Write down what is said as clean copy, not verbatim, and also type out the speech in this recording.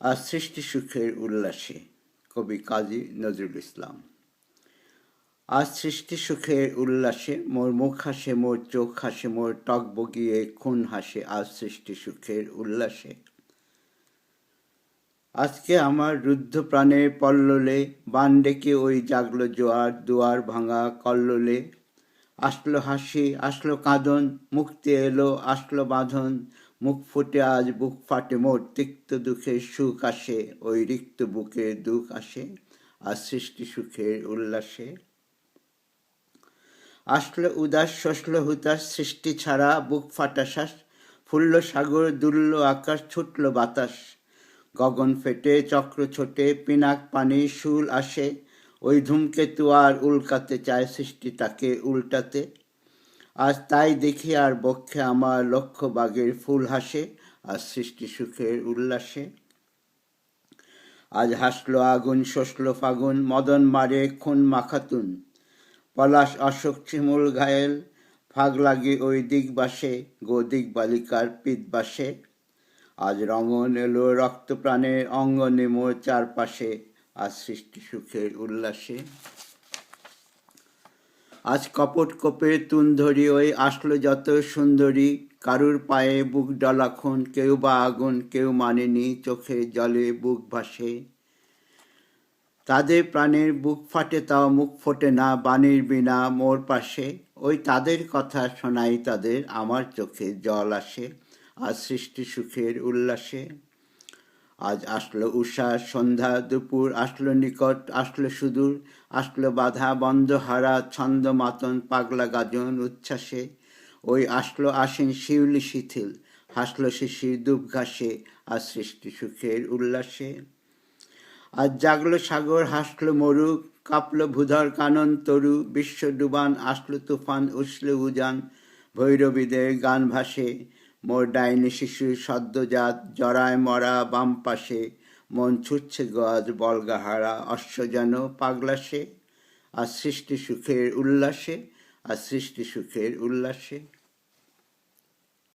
আর সৃষ্টি সুখের উল্লাসে। কবি কাজী নজরুল ইসলাম। আজ সৃষ্টি সুখের উল্লাসে মোর মুখ হাসে, মোর চোখ হাসে, মোর টক বগিয়ে খুন হাসে, আজ সৃষ্টি সুখের উল্লাসে। আজকে আমার রুদ্ধ প্রাণের পল্ললে বান ডেকে ওই জাগলো জোয়ার, দুয়ার ভাঙা কল্লোলে। আসলো হাসি, আসলো কাঁদন, মুক্তি এলো, আসলো বাঁধন, মুখ ফুটে আজ বুক ফাটে মোর, তিক্ত দুঃখের সুখ আসে, ওই রিক্ত বুকে দুঃখ আসে, আর সৃষ্টি সুখের উল্লাসে। আসলো উদাস, শসলো হুতাশ, সৃষ্টি ছাড়া বুক ফাটা শ্বাস, ফুলল সাগর, দুলল আকাশ, ছুটল বাতাস, গগন ফেটে চক্র ছোটে, পিনাক পানি শুল আসে, ওই ধূমকেতু আর উল্কাতে চায় সৃষ্টি তাকে উল্টাতে। আজ তাই দেখি আর বক্ষে আমার লক্ষ বাগের ফুল হাসে, আর সৃষ্টি সুখের উল্লাসে। আজ হাসলো আগুন, শসলো ফাগুন, মদন মারে খুন মাখাতুন, পলাশ অশোক চিমুল ঘায়েল, ফাগ লাগে ওই দিগবাসে, গো দিক বালিকার পিতবাসে। আজ রঙন এলো রক্ত প্রাণের অঙ্গনে মোর চারপাশে, আজ সৃষ্টি সুখের উল্লাসে। আজ কপট কোপে তুন ধরি ওই আসলো যত সুন্দরী, কারুর পায়ে বুক ডলাখন, কেউ বা আগুন কেউ মানেনি, চোখে জলে বুক ভাসে। তাদের প্রাণের বুক ফাটে তাও মুখ ফোটে না, বাণীর বিনা মোর পাশে, ওই তাদের কথা শোনাই তাদের, আমার চোখে জল আসে, আজ সৃষ্টি সুখের উল্লাসে। আজ আসলো উষা সন্ধ্যা দুপুর, আসলো নিকট আসলো সুদূর, আসলো বাধা বন্ধ হারা ছন্দ মাতন পাগলা গাজন উচ্ছ্বাসে, ওই আসলো আসেন শিউলি শিথিল, হাসলো শিশির দুব ঘাসে, আজ সৃষ্টি সুখের উল্লাসে। আজ জাগলো সাগর, হাসলো মরু, কাঁপলো ভূধর কানন তরু, বিশ্ব ডুবান আসলো তুফান, উছলে উজান, ভৈরবীদের গান ভাসে, মোর ডাইনি শিশুর সদ্যজাত, জরায় মরা বাম পাশে, মন ছুটছে গজ বলগাহারা, অশ্ব যেন পাগলাসে, আর সৃষ্টি সুখের উল্লাসে, আর সৃষ্টি সুখের উল্লাসে।